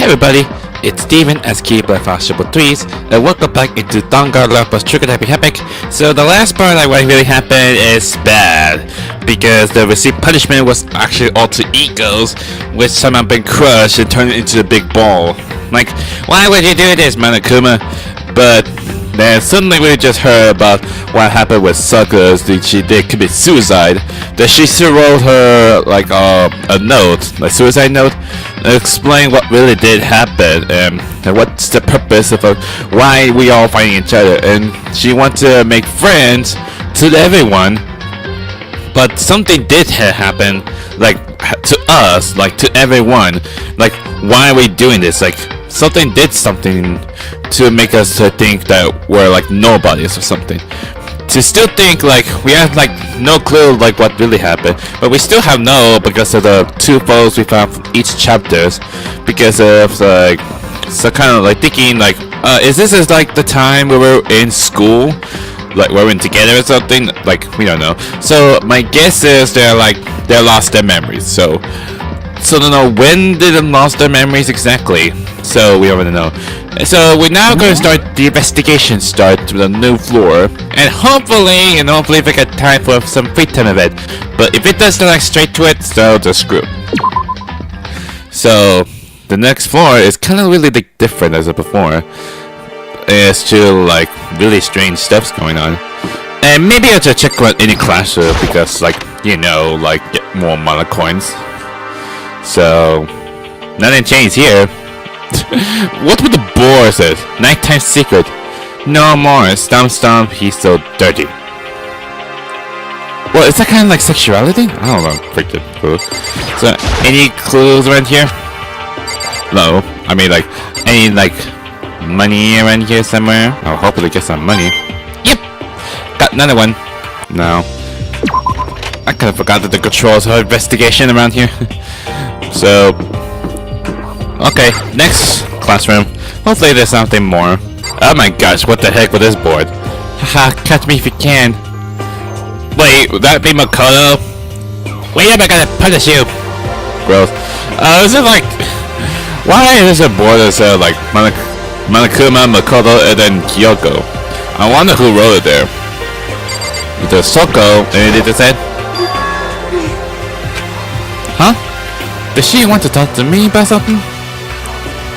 everybody, it's Steven as Keeper of Triple Threes, and welcome back into Danganronpa's Trigger Happy Epic. So the last part that really happened is bad, because the received punishment was actually alter egos, which somehow been crushed and turned into a big ball. Like, why would you do this, Monokuma? But then suddenly we just heard about what happened with Sakura. She did commit suicide. That she still wrote her like a note, like suicide note, and explain what really did happen and what's the purpose of why we all fighting each other. And she wants to make friends to everyone, but something did happen, like to us, like to everyone. Like, why are we doing this? Like, something did something to make us think that we're like nobodies or something. To still think like we have like no clue like what really happened, but we still have no because of the two photos we found from each chapters. Because of like, so kind of like thinking like, is this like the time we were in school, like we were together or something? Like, we don't know. So my guess is they lost their memories. So don't know when did they lost their memories exactly. So we already know. So we're now going to start the investigation to the new floor, and hopefully if we get time for some free time event. But if it doesn't like straight to it, so just screw. So the next floor is kind of really like, different as before. It's still like really strange stuff's going on, and maybe I'll just check out any classroom because like like get more mana coins. So nothing changed here. What would the board says? Nighttime secret. No more. Stomp stomp. He's so dirty. Well, is that kind of like sexuality? I don't know. Freaking cool. So, any clues around here? No. I mean, like, any like money around here somewhere? I'll hopefully get some money. Yep. Got another one. No. I kind of forgot that the controls are investigation around here. So. Okay, next classroom. Hopefully there's something more. Oh my gosh, what the heck with this board? Haha, catch me if you can. Wait, would that be Makoto? Wait up, I gotta punish you. Gross. Is it like... Why is a board that says like Monokuma, Makoto, and then Kyoko? I wonder who wrote it there. There's Soko, and it just said... Huh? Does she want to talk to me about something?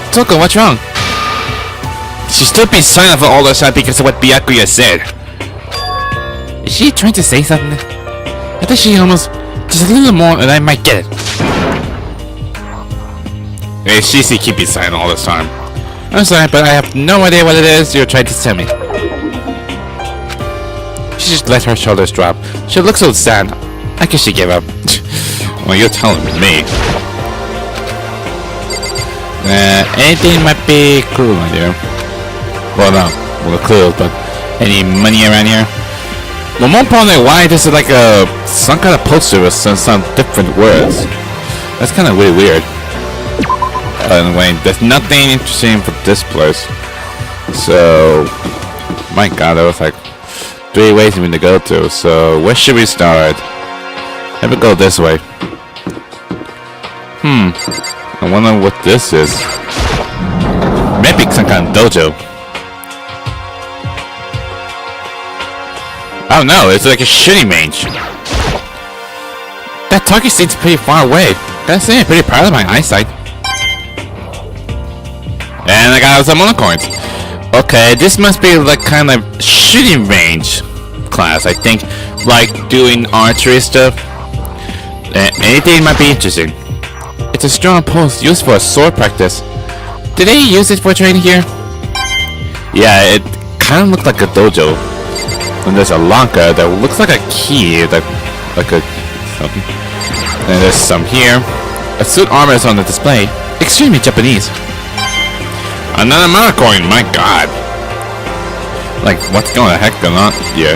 Kyoko, what's wrong? She's still being silent for all this time because of what Byakuya said. Is she trying to say something? I think she almost... just a little more and I might get it. Hey, she keep being silent all this time. I'm sorry, but I have no idea what it is you're trying to tell me. She just let her shoulders drop. She looks so sad. I guess she gave up. Well, you're telling me. Anything might be cool around here. Well, no, well, clues, but any money around here? Well, more importantly, why this is like some kind of poster with some different words. That's kind of really weird. Anyway, there's nothing interesting for this place. So, my God, there was like 3 ways for me to go to. So, where should we start? Let me go this way. I wonder what this is. Maybe some kind of dojo. Oh no, it's like a shooting range. That target seems pretty far away. That's it, pretty proud of my eyesight. And I got some unicorns. Okay, this must be like kind of shooting range class, I think. Like doing archery stuff. Anything might be interesting. It's a strong post used for sword practice. Did they use it for training here? Yeah, it kind of looked like a dojo. And there's a locker that looks like a key, like a something. And there's some here. A suit armor is on the display. Extremely Japanese. Another mana coin, my God. Like, what's going the heck going on here?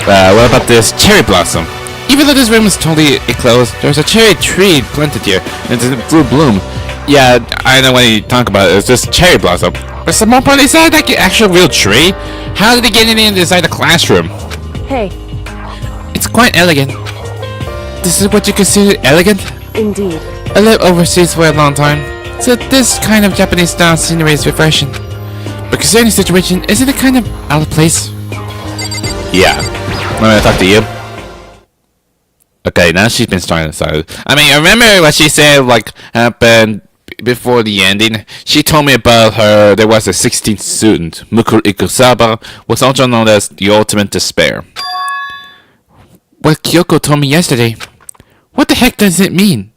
What about this cherry blossom? Even though this room is totally enclosed, there's a cherry tree planted here, and it's in full bloom. Yeah, I know what you talk about. It's just cherry blossom. But some more point, is that like an actual real tree? How did they get it inside the classroom? Hey. It's quite elegant. This is what you consider elegant? Indeed. I lived overseas for a long time. So this kind of Japanese style scenery is refreshing. But considering the situation, isn't it kind of out of place? Yeah. I'm gonna talk to you. Okay, now she's been starting. I mean, I remember what she said, like, happened before the ending. She told me about her. There was a 16th student, Mukuro Ikusaba, was also known as the Ultimate Despair. What Kyoko told me yesterday. What the heck does it mean?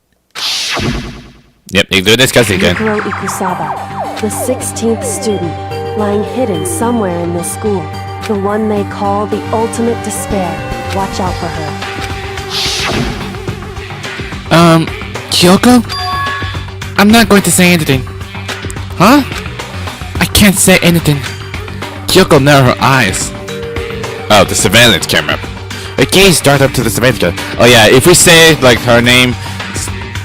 Yep, you do discuss it again. Mukuro Ikusaba, the 16th student, lying hidden somewhere in this school. The one they call the Ultimate Despair. Watch out for her. Kyoko? I'm not going to say anything. Huh? I can't say anything. Kyoko narrowed her eyes. Oh, the surveillance camera. Her gaze darted up to the surveillance camera. Oh yeah, if we say, like, her name,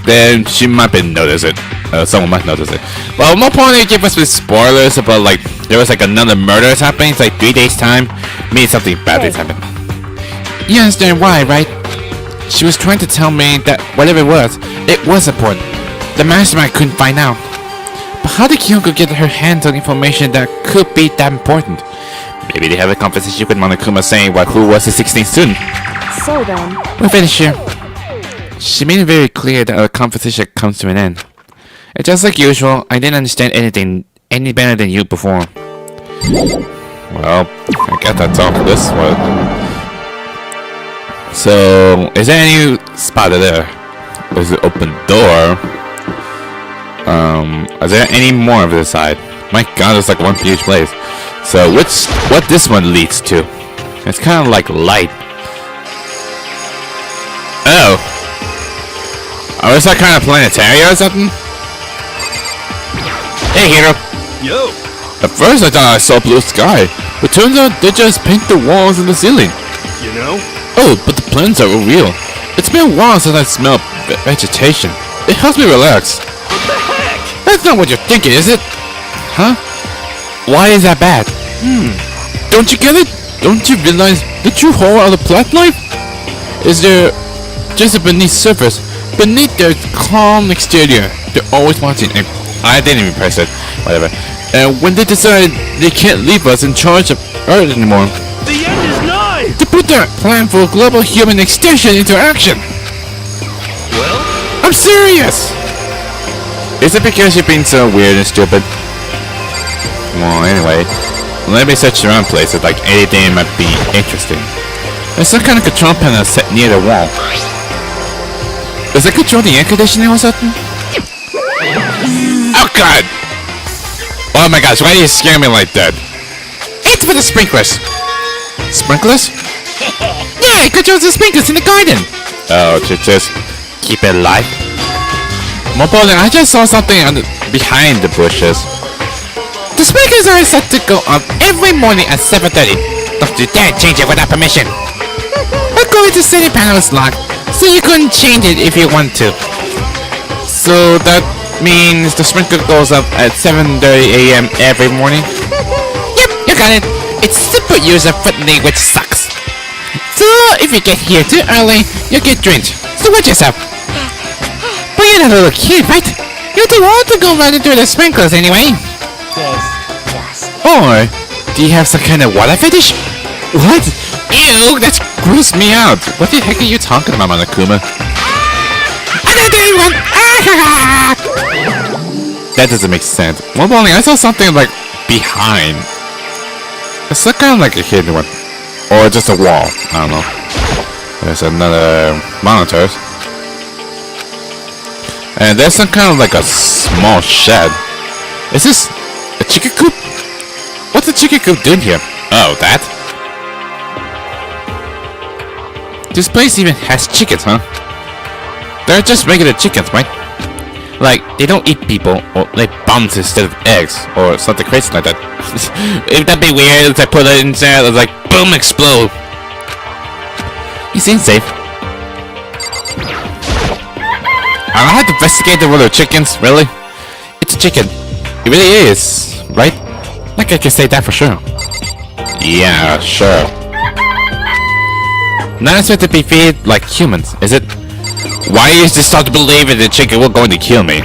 then she might notice it. Someone might notice it. Well, more importantly, give us with spoilers about, like, there was, like, another murder that's happening. It's like 3 days' time. Means something bad is happening. You understand why, right? She was trying to tell me that whatever it was important. The mastermind couldn't find out. But how did Kyoko get her hands on information that could be that important? Maybe they have a conversation with Monokuma saying who was the 16th student. So then... We're finished here. She made it very clear that our conversation comes to an end. And just like usual, I didn't understand anything any better than you before. Well, I guess that's all for this one. So, is there any spot there? There's an open door. Is there any more of this side? My god, it's like one huge place. So, what this one leads to? It's kind of like light. Oh. Oh, is that kind of planetarium or something? Hey, Hiro. Yo. At first I thought I saw blue sky, but turns out they just paint the walls and the ceiling. You know? Oh, but the plants are real. It's been a while since I smelled vegetation. It helps me relax. What the heck? That's not what you're thinking, is it? Huh? Why is that bad? Don't you get it? Don't you realize the true horror of the plant life? Is there just a beneath surface? Beneath their calm exterior, they're always watching. And I didn't even press it. Whatever. And when they decide they can't leave us in charge of Earth anymore, The end is nigh! to put their plan for global human extinction into action. Well? I'm serious! Is it because you're being so weird and stupid? Well, anyway, let me search around places like anything might be interesting. There's some kind of control panel set near the wall. Does it control the air conditioning or something? Oh god! Oh my gosh, why do you scare me like that? It's for the sprinklers! Sprinklers? Yeah, it controls the sprinklers in the garden! Oh, to just keep it alive? More importantly, I just saw something behind the bushes. The sprinklers are set to go up every morning at 7:30. Don't you dare change it without permission. According to city panel is locked, so you couldn't change it if you want to. So that means the sprinkler goes up at 7:30 a.m. every morning? Yep, you got it. It's super user-friendly, which sucks. So if you get here too early, you'll get drenched. So watch yourself. But you're not a little kid, right? You're too old to go running through the sprinklers anyway. Or do you have some kind of water fetish? What? Ew, that's grossed me out. What the heck are you talking about, Monokuma? That doesn't make sense. Well, only I saw something like behind. It's like kind of like a hidden one, or just a wall. I don't know. There's another monitor, and there's some kind of like a small shed. Is this a chicken coop? What's the chicken coop doing here? Oh, that? This place even has chickens, huh? They're just regular chickens, right? Like, they don't eat people, or lay bombs instead of eggs, or something crazy like that. If that'd be weird if I put it in there, it's like, boom, explode. You seem safe. I don't have to investigate the world of chickens, really? It's a chicken. It really is, right? Like I can say that for sure. Yeah, sure. Not expected to be fed like humans, is it? Why is this start to believe that the chicken will going to kill me?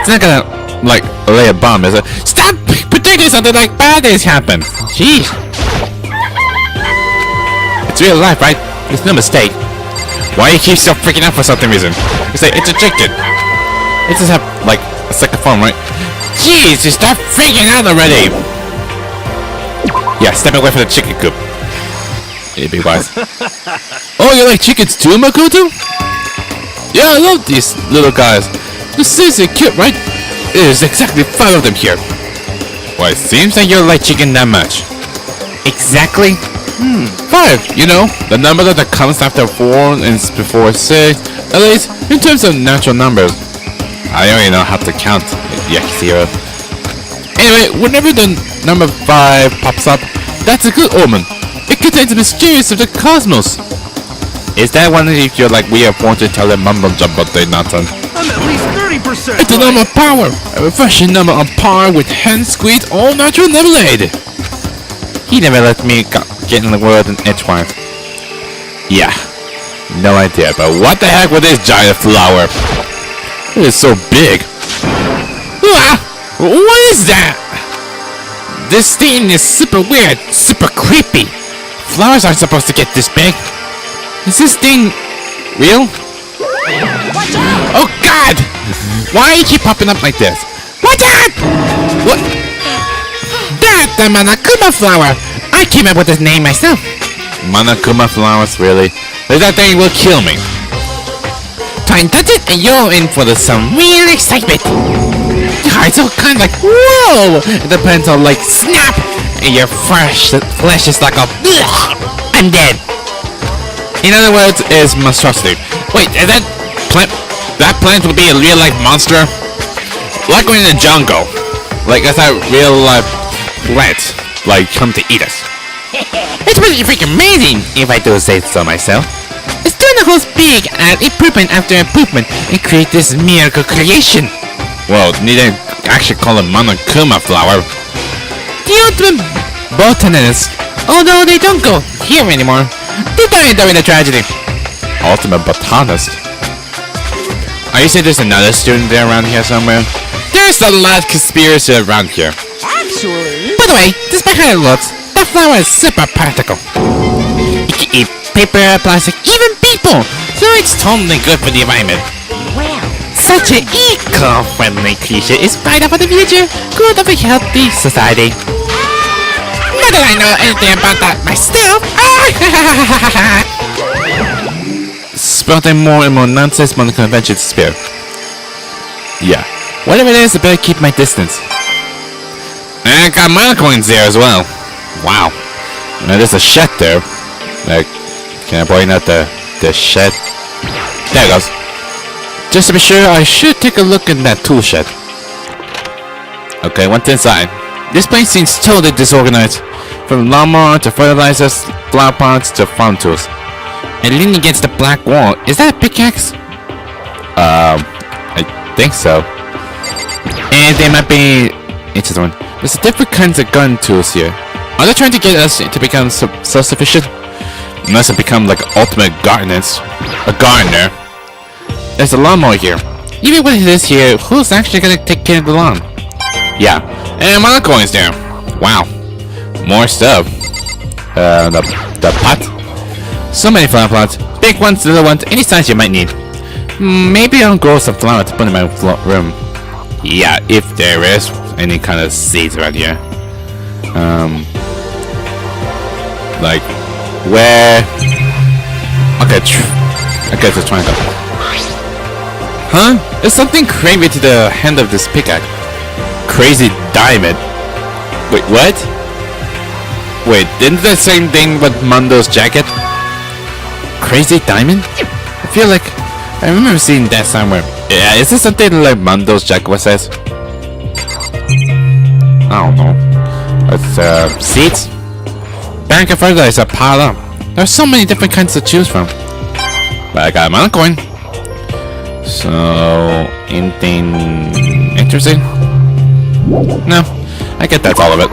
It's not gonna, like, lay a bomb, is it? Stop predicting something like bad things happen! Jeez! It's real life, right? It's no mistake. Why you keep so freaking out for something reason? It's like, it's a chicken. It just have, like, a second form, right? Jeez, you stop freaking out already! Yeah, step away from the chicken coop. Yeah, be wise. Oh, you like chickens too, Makoto? Yeah, I love these little guys. They're seriously cute, right? There's exactly 5 of them here. Well, it seems like you like chicken that much. Exactly? 5, you know, the number that comes after 4 and before 6, at least in terms of natural numbers. I don't even know how to count. Yeah, 0. Anyway, whenever the number 5 pops up, that's a good omen. It contains the mysterious of the cosmos. Is that one of your like weird fortune teller mumbo jumbo thing nonsense? I'm at least 30%. It's a number of power, a refreshing number on par with hand squeezed all natural lemonade. He never let me get in the world in edgewise. Yeah, no idea, but what the heck with this giant flower? It is so big. Ah, what is that? This thing is super weird, super creepy. Flowers aren't supposed to get this big. Is this thing real? Watch out! Oh God! Why you keep popping up like this? Watch out! What? That's the Monokuma flower! I came up with this name myself. Monokuma flowers, really? That thing will kill me. Try and touch it and you're in for some real excitement. Yeah, it's all kind of like, whoa! It depends on like, snap! And your flesh is like a, I'm dead. In other words, is monstrosity. Wait, is that plant would be a real life monster? Like we're in the jungle. Like that's a real life plant. Like come to eat us. It's pretty freaking amazing, if I do say so myself. It's doing the whole big and improvement after improvement and create this miracle creation. Well, need to actually call it Monokuma flower. The ultimate botanist, although they don't go here anymore. They died during the tragedy. Ultimate botanist? Are you saying there's another student there around here somewhere? There's a lot of conspiracy around here. Actually... By the way, despite how it looks, that flower is super practical. It can eat paper, plastic, even people! So it's totally good for the environment. Wow. Such an eco-friendly creature is vital for the future good of a healthy society. Not that I know anything about that myself. Spouting more and more nonsense on the convention spirit. Yeah. Whatever it is, I better keep my distance. And I got mana coins there as well. Wow. Now there's a shed there. Like, can I point out the shed? There it goes. Just to be sure, I should take a look in that tool shed. Okay, what's inside? This place seems totally disorganized. From lawnmower to fertilizers, flower pots to farm tools. And leaning against the black wall, is that a pickaxe? I think so. And there might be... Interesting. There's different kinds of gun tools here. Are they trying to get us to become self-sufficient? Unless I become like ultimate gardeners. A gardener. There's a lawnmower here. Even when it is here, who's actually gonna take care of the lawn? Yeah. And mana coins there. Wow. More stuff. The pot. So many flower plots. Big ones, little ones, any size you might need. Maybe I'll grow some flower to put in my room. Yeah, if there is any kind of seeds around here. Like, where... Okay, I guess it's triangle. Huh? There's something crazy to the hand of this pickaxe. Crazy diamond. Wait, what? Wait, isn't the same thing with Mondo's jacket? Crazy diamond? I feel like I remember seeing that somewhere. Yeah, is this something like Mondo's jacket says? I don't know. It's seeds? Bank of fertilizer pile up. There's so many different kinds to choose from. But I got a mana coin. So anything interesting? No, I get that's all of it.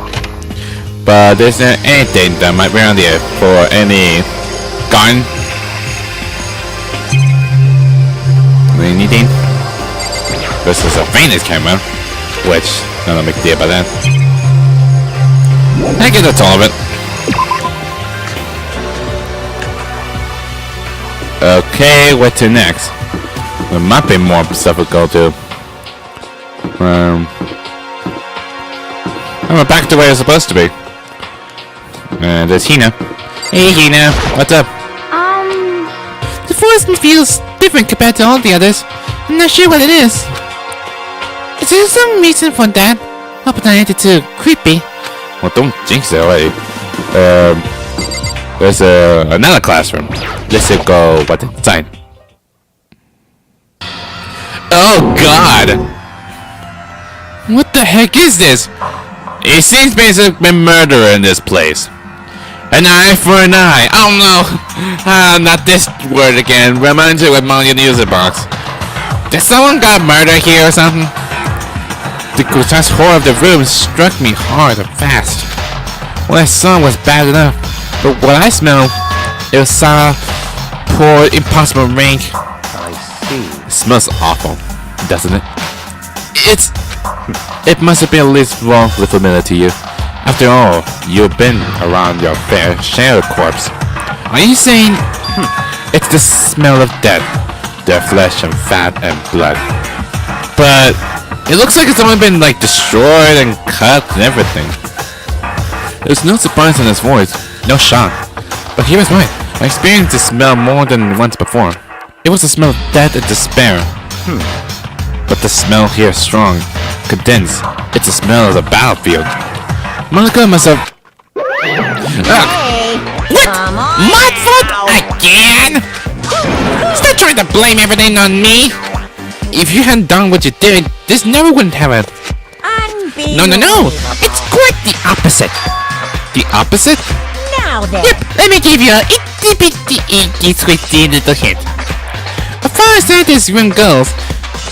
But there's not anything that might be around here for any garden. Anything? This is a vantage camera, which not a big deal about that. I guess that's all of it. Okay, what to next? There might be more stuff to go to. I'm back to where it's supposed to be. And there's Hina. Hey Hina, what's up? The forest feels different compared to all the others. I'm not sure what it is. Is there some reason for that? Hope it's not anything too creepy. Well, don't jinx it already. There's another classroom. Let's go what's inside. Oh God! What the heck is this? It seems there's been murder in this place. An eye for an eye. Oh no! Not this word again. Reminds me with my user box. Did someone got murdered here or something? The grotesque horror of the room struck me hard and fast. What I saw was bad enough, but what I smelled, it was sour, poor, impossible rank. I see. It smells awful, doesn't it? It must have been at least wrongly familiar to you. After all, you've been around your fair share of corpse. Are you saying it's the smell of death, their flesh and fat and blood? But it looks like it's only been like destroyed and cut and everything. There's no surprise in his voice, no shock. But he was right. I experienced this smell more than once before. It was the smell of death and despair. But the smell here is strong, condensed. It's the smell of the battlefield. Monica must have... What? Come on My fault now. again? Stop trying to blame everything on me. If you hadn't done what you did, this never wouldn't have happened. No. It's quite the opposite. The opposite? Now then. Yep, let me give you a itty bitty inky squishy little hint. As far as that is room goes,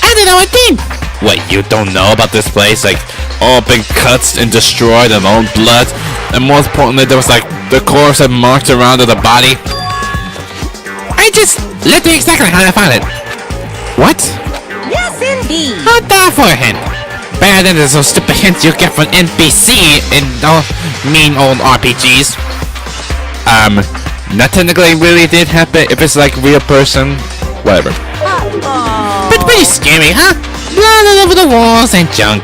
I don't know a thing. What, you don't know about this place? Like, all been cuts and destroyed and all blood? And more importantly, there was like, the corpse had marked around the body? I just let me exactly how I found it. What? Yes, indeed. How'd that for a hint? Better than the so stupid hints you get from NPC in all mean old RPGs. Not technically really did happen. If it's like real person, whatever. But pretty scary, huh? Blood all over the walls and junk.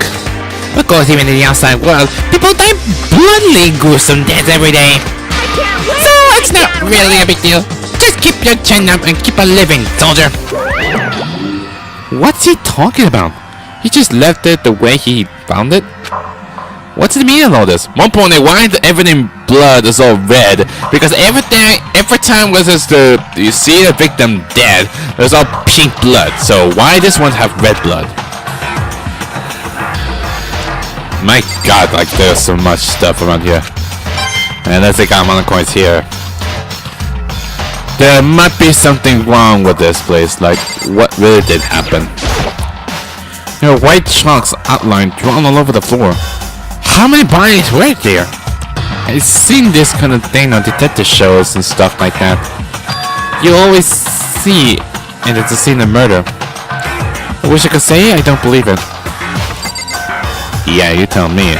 Of course, even in the outside world, people die bloodily gruesome deaths every day. So it's not really a big deal. Just keep your chin up and keep a living, soldier. What's he talking about? He just left it the way he found it? What's the meaning of all this? More importantly, why is everything blood is all red? Because every time was this you see the victim dead, there's all pink blood. So why this one have red blood? My God, like there's so much stuff around here. And let's take out mana coins here. There might be something wrong with this place, like what really did happen. There are white chalks outlined drawn all over the floor. How many bodies were there? I've seen this kind of thing on detective shows and stuff like that. You always see, and it's a scene of murder. I wish I could say I don't believe it. Yeah, you tell me.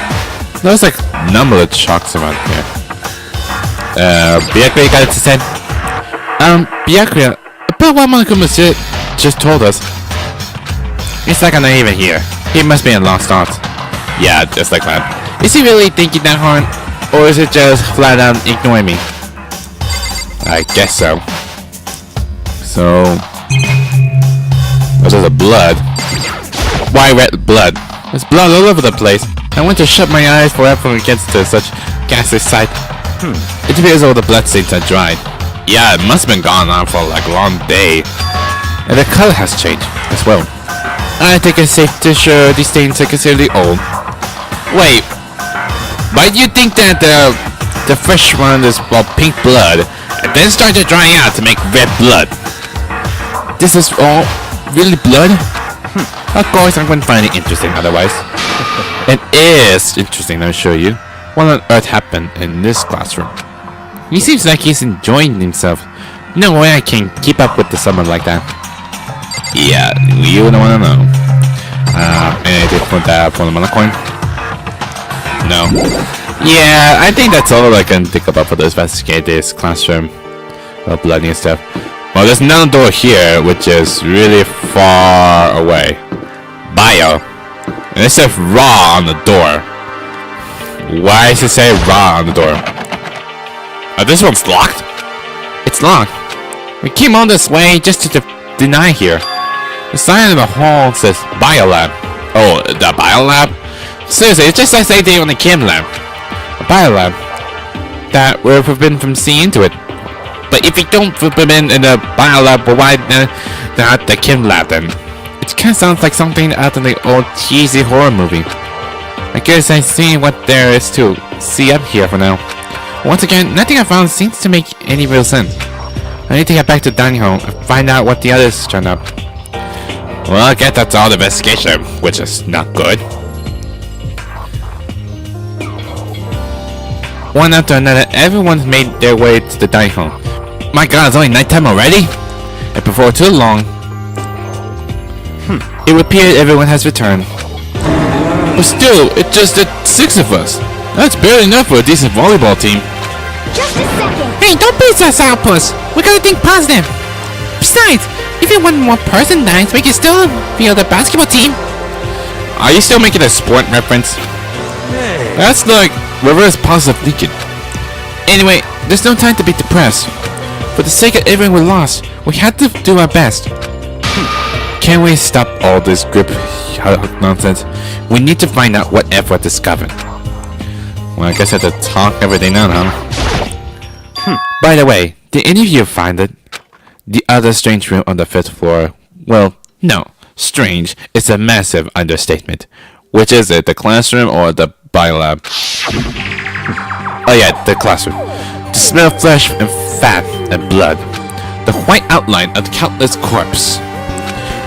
There's like a number of chalks around here. Byakuya got it to say. Byakuya, about what Monaco Monsieur just told us. It's like I'm not even here. He must be in lost art. Yeah, just like that. Is he really thinking that hard? Or is it just flat out ignoring me? I guess so. So... Oh, there's a blood. Why red blood? There's blood all over the place. I went to shut my eyes forever against such ghastly sight. It appears all the blood stains are dried. Yeah, it must have been gone on for like a long day. And the color has changed as well. I think it's safe to show these stains are considerably old. Wait, why do you think that the fresh one is pink blood and then start to dry out to make red blood? This is all really blood? Of course, I'm going to find it interesting otherwise. It is interesting, I'll show you. What on earth happened in this classroom? He seems like he's enjoying himself. No way I can keep up with someone like that. Yeah, you don't want to know. Anything for that for the mana coin? No. Yeah, I think that's all I can think about for this investigate this classroom. Bloody and stuff. Well, there's another door here, which is really far away. Bio. And it says raw on the door. Why does it say raw on the door? This one's locked? It's locked. We came all this way just to deny here. The sign in the hall says biolab. Oh, the biolab? Seriously, it's just like they did on the chem lab. A biolab. That we're forbidden from seeing into it. But if you don't forbidden in the biolab, well, why not the chem lab then? It kind of sounds like something out of the old cheesy horror movie. I guess I've seen what there is to see up here for now. Once again, nothing I found seems to make any real sense. I need to get back to dining hall and find out what the others turned up. Well, I guess that's all the investigation, which is not good. One after another, everyone's made their way to the dining hall. My god, it's only nighttime already? And before too long, it would appear everyone has returned. But still, it's just the 6 of us. That's barely enough for a decent volleyball team. Just a second. Hey, don't be so sourpuss. We gotta think positive. Besides, even one more person dies, we can still field the basketball team. Are you still making a sport reference? That's like reverse positive thinking. Anyway, there's no time to be depressed. For the sake of everyone we lost, we had to do our best. Can we stop all this grip nonsense? We need to find out what F was discovered. Well, I guess I have to talk everything now, huh? By the way, did any of you find it? The other strange room on the 5th floor? Well, no. Strange is a massive understatement. Which is it, the classroom or the biolab? Oh yeah, the classroom. The smell of flesh and fat and blood. The white outline of the countless corpse.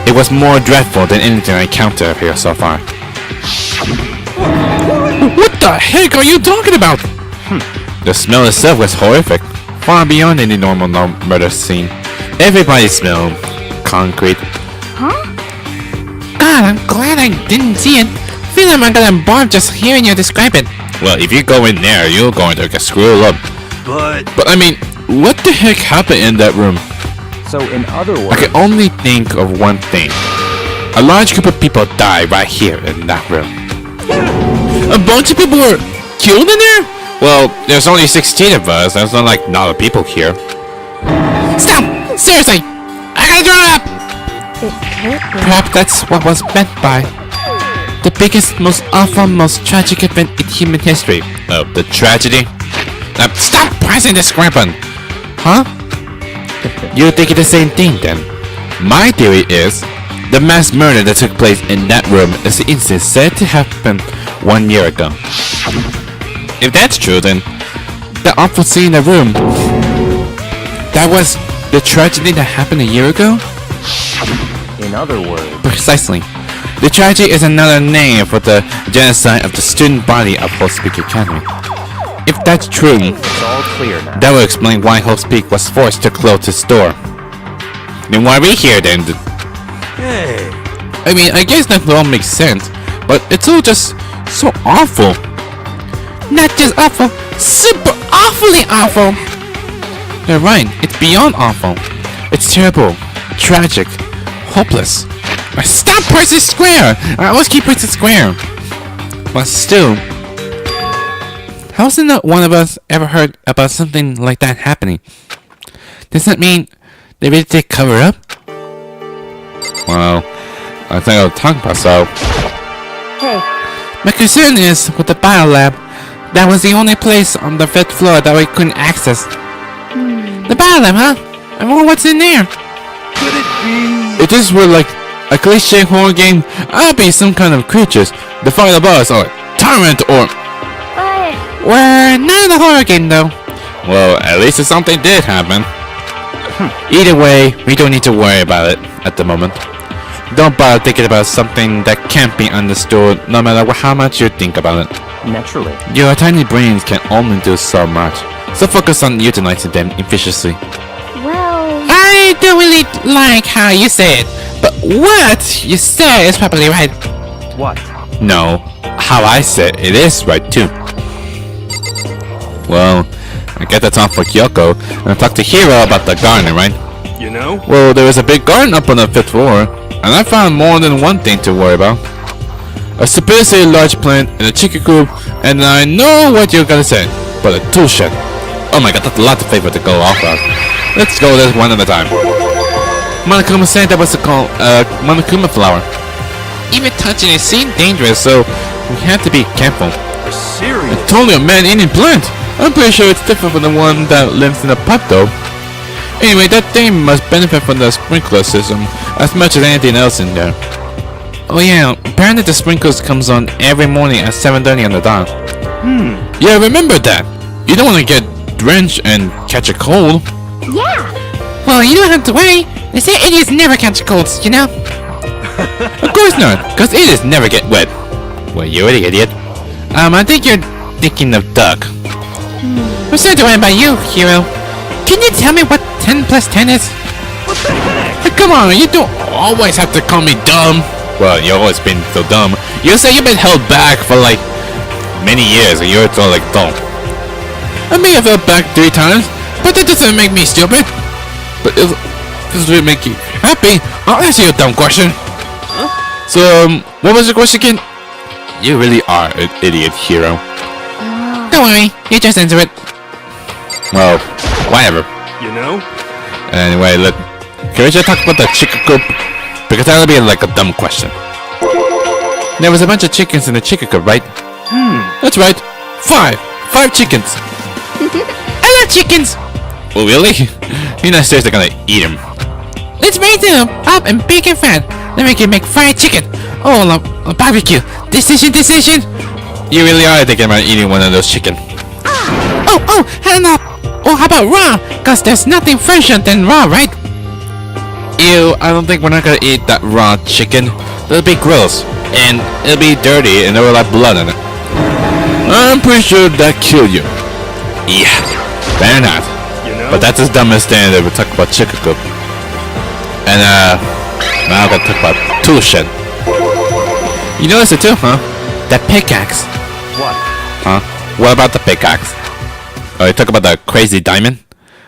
It was more dreadful than anything I encountered here so far. What the heck are you talking about? The smell itself was horrific, far beyond any normal murder scene. Everybody smelled concrete. God, I'm glad I didn't see it. I feel like I'm gonna barf just hearing you describe it. Well, if you go in there, you're going to get screwed up. But I mean, what the heck happened in that room? So in other I words, can only think of one thing. A large group of people died right here in that room. A bunch of people were killed in there? Well, there's only 16 of us. There's not like not a people here. Stop! Seriously! I gotta draw up! It can't be. Perhaps that's what was meant by the biggest, most awful, most tragic event in human history. Oh, the tragedy? Stop pressing the square button! Huh? You're thinking the same thing then. My theory is the mass murder that took place in that room is the incident said to happen 1 year ago. If that's true, then the awful scene in the room, that was the tragedy that happened a year ago? in other words, Precisely. The tragedy is another name for the genocide of the student body of Hope Peak Academy. If that's true, it's all clear now. that will explain why Hope Peak was forced to close its door. Then why are we here then? I mean, I guess that all makes sense, but it's all just so awful. Not just awful, super awfully awful! You're right, it's beyond awful. It's terrible, tragic, hopeless. Stop pressing square! I always keep pressing square. But still, How's not one of us ever heard about something like that happening? Does that mean they really did cover up? well, I think I'll talk about so. Hey, My concern is with the biolab. That was the only place on the 5th floor that we couldn't access. The biolab, huh? I wonder what's in there. If this were like a cliche horror game, I'd be some kind of creatures, the final boss, or tyrant, or... We're not in a horror game though. Well, at least if something did happen. Either way, we don't need to worry about it at the moment. Don't bother thinking about something that can't be understood, no matter how much you think about it. Naturally. Your tiny brains can only do so much, so focus on utilizing them efficiently. well, I I don't really like how you say it, but what you say is probably right. What? No, how I say it is right too. Well, I get that's all for Kyoko, and I talked to Hiro about the garden, right? You know? Well, there was a big garden up on the 5th floor, and I found more than one thing to worry about. A supposedly large plant and a chicken coop, and I know what you're gonna say, but a tool shed. Oh my god, that's a lot of paper to go off of. Let's go this one at a time. Monokuma said that was called Monokuma flower. Even touching it seemed dangerous, so we have to be careful. Serious? It's totally a man-eating plant. I'm pretty sure it's different from the one that lives in a pot though. Anyway, that thing must benefit from the sprinkler system as much as anything else in there. Oh yeah, apparently the sprinklers comes on every morning at 7:30 on the dot. Yeah, remember that. You don't want to get drenched and catch a cold. Yeah. Well, you don't have to worry. They say idiots never catch colds, you know? Of course not, cause idiots never get wet. Well, you're the idiot. I think you're thinking of Duck. I'm sorry to worry about you, Hiro. Can you tell me what 10 plus 10 is? Hey, come on, you don't always have to call me dumb. Well, you've always been so dumb. You say you've been held back for like many years, and you're so like dumb. I may have held back 3 times, but that doesn't make me stupid. But if this will make you happy, I'll ask you a dumb question. So, what was your question again? You really are an idiot, Hiro. Don't worry, you just answer it. Well, whatever. You know? Anyway, can we just talk about the chicken coop? Because that'll be like a dumb question. There was a bunch of chickens in the chicken coop, right? That's right. 5 chickens. I love chickens. Oh, really? You're not seriously gonna eat them. Let's raise them up and big and fat. Then we can make fried chicken. Oh, a barbecue. Decision. You really are thinking about eating one of those chicken. And how about raw? Cause there's nothing fresher than raw, right? Ew, I don't think we're not gonna eat that raw chicken. That'll be gross. And it'll be dirty and there will have blood in it. I'm pretty sure that killed you. Yeah, better not. You know? But that's as dumb as saying that we talk about chicken coop. And now I'm gonna talk about tool shed. You notice it too, huh? That pickaxe. What? Huh? What about the pickaxe? Oh, you talk about the crazy diamond?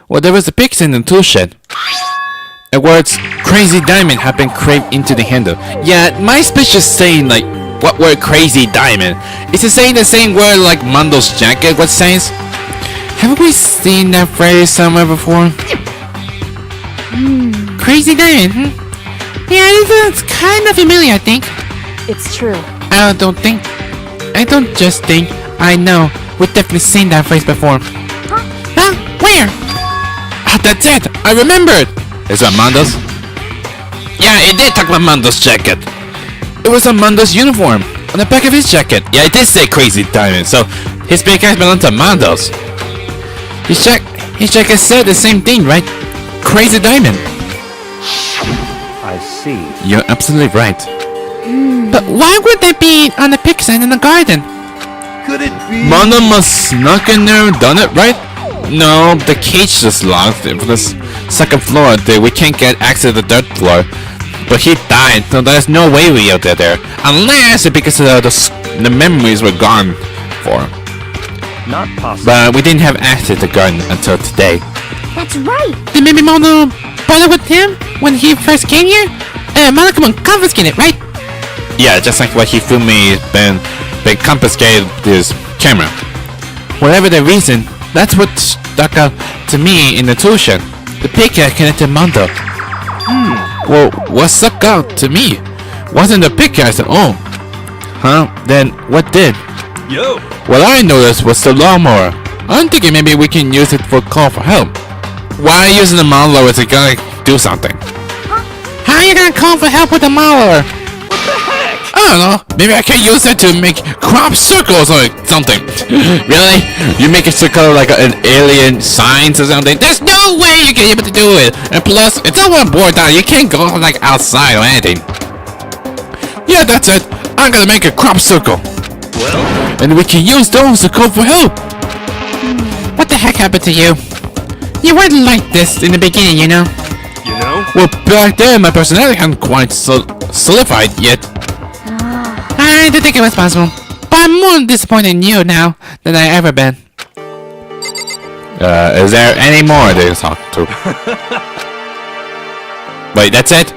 Well, there was a pickaxe in the tool shed. And words crazy diamond have been craved into the handle. Yeah, my speech is saying like what word crazy diamond? Is it saying the same word like Mondo's jacket? What says? Haven't we seen that phrase somewhere before? Crazy diamond, Yeah, it's kind of familiar, I think. It's true. I don't just think. I know. We've definitely seen that phrase before. Huh? Where? Ah, that's it! I remembered! Is that Mondo's? Yeah, it did talk about Mondo's jacket. It was on Mondo's uniform. On the back of his jacket. Yeah, it did say crazy diamond, so his big ass belonged to Mondo's. His jacket said the same thing, right? Crazy diamond. I see. You're absolutely right. But why would they be on the pig sign in the garden? Could it be? Mondo must snuck in there and done it, right? No, the cage is locked for the second floor. We can't get access to the third floor. But he died, so there's no way we out there. Unless it's because the memories were gone for him. Not possible. But we didn't have access to the garden until today. That's right. Did maybe Mono bother with him when he first came here? Monokuma confiscated, right? Yeah, just like what he filmed me, they confiscated his camera. Whatever the reason, that's what stuck out to me in the tool shed. The pickaxe connected Mondo. Well, what stuck out to me wasn't the pickaxe at all. Huh? Then what did? Yo! What I noticed was the lawnmower. I'm thinking maybe we can use it for a call for help. Why using the lawnmower to go do something? How are you gonna call for help with the mower? What the heck? I don't know. Maybe I can use it to make crop circles or something. Really? You make a circle like an alien signs or something? There's no way you can be able to do it. And plus, it's all on board down. You can't go like outside or anything. Yeah, that's it. I'm gonna make a crop circle. Well, And we can use those to call for help. What the heck happened to you? You weren't like this in the beginning, you know? you Well, back then my personality hadn't quite solidified yet. I didn't think it was possible. But I'm more disappointed in you now than I ever been. Is there any more to talk to? Wait, that's it?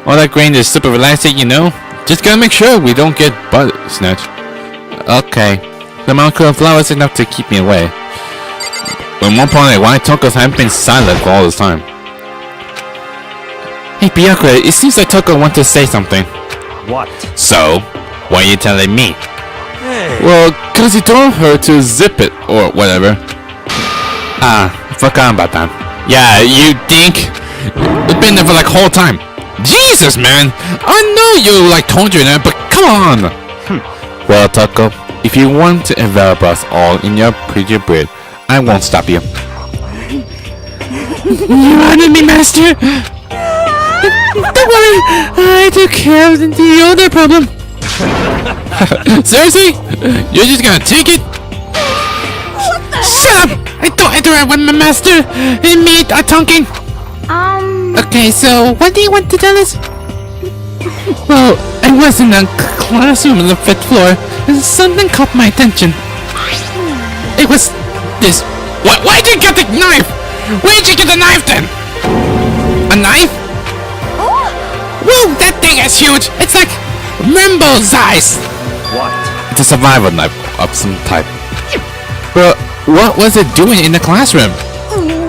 All that grain is super relaxing, you know? Just gotta make sure we don't get butt snatched. Okay. The amount of flowers enough to keep me away. At one point, why Toko's haven't been silent for all this time? Hey, Kyoko, it seems like Toko wants to say something. What? So, why are you telling me? Hey. Well, cause he told her to zip it, or whatever. Ah, forgot about that. Yeah, you think? It's been there for like whole time. Jesus, man! I know you like told you that, but come on! Well, Toko, if you want to envelop us all in your pretty bread, I won't stop you. You wanted me, Master? Don't worry, I took care of the other problem. Seriously? You're just gonna take it? Shut up! I don't interact with my master and me are talking. Okay, so what do you want to tell us? Well, I was in a classroom on the 5th floor and something caught my attention. It was this. Why'd you get the knife? Where'd you get the knife then? A knife? Whoa, that thing is huge! It's like rainbow size! What? It's a survival knife of some type. Well, what was it doing in the classroom?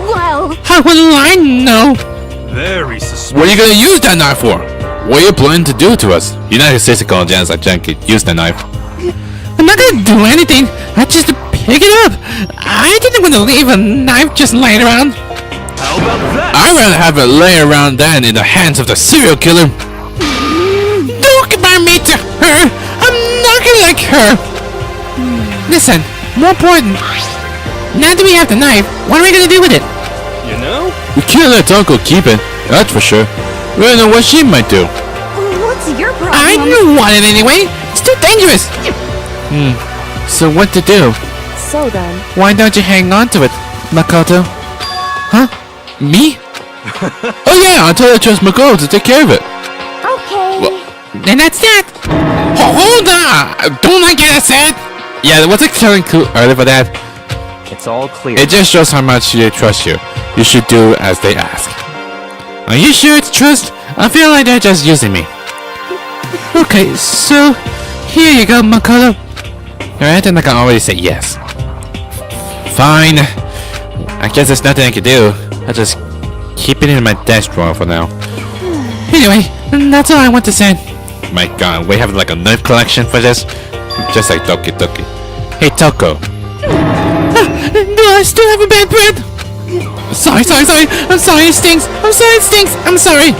Well, How will I know? Very suspicious. What are you gonna use that knife for? What are you planning to do to us? United States Colonians like Janky, use the knife. I'm not gonna do anything. I just pick it up. I didn't want to leave a knife just lying around. How about that? I'd rather have it lay around than in the hands of the serial killer. Don't compare me to her. I'm nothing like her. Listen, more important. Now that we have the knife, what are we gonna do with it? You know? We can't let Uncle keep it, that's for sure. We don't know what she might do. what's your problem? I don't want it anyway. It's too dangerous. So what to do? So then, Why don't you hang on to it, Makoto? Huh? Me? Oh yeah, I told her to trust Mako to take care of it. Okay. Then that's that. Hold on! Don't I get upset? Yeah, was it telling cool early for that? It's all clear. It just shows how much they trust you. You should do as they ask. Are you sure it's trust? I feel like they're just using me. Okay, so here you go, Makoto. Alright, then I can already say yes. Fine. I guess there's nothing I can do. I'll just keep it in my desk drawer for now. Anyway, that's all I want to say. My god, we have like a knife collection for this? Just like Doki Doki. Hey Toko. Do I still have a bad breath? Sorry. I'm sorry, it stinks. I'm sorry.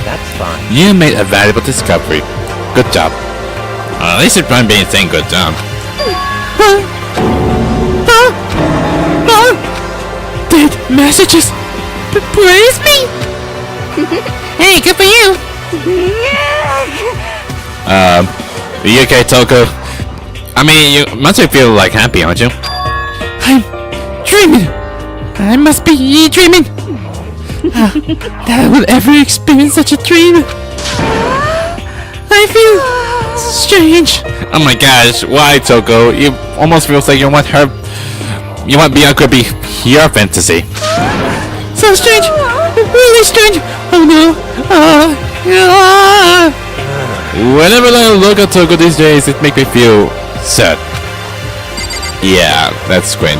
That's fine. You made a valuable discovery. Good job. At least if I'm being saying good job. Did messages praise me? Hey, good for you. Are you okay, Toko? I mean, you must feel like happy, aren't you? I'm dreaming. I must be dreaming. That I would ever experience such a dream. I feel strange. Oh my gosh, why, Toko? You almost feels like you want Bianca to be your fantasy. So strange. Really strange. Oh no. Whenever I look at Toko these days, it makes me feel sad. Yeah, that's great.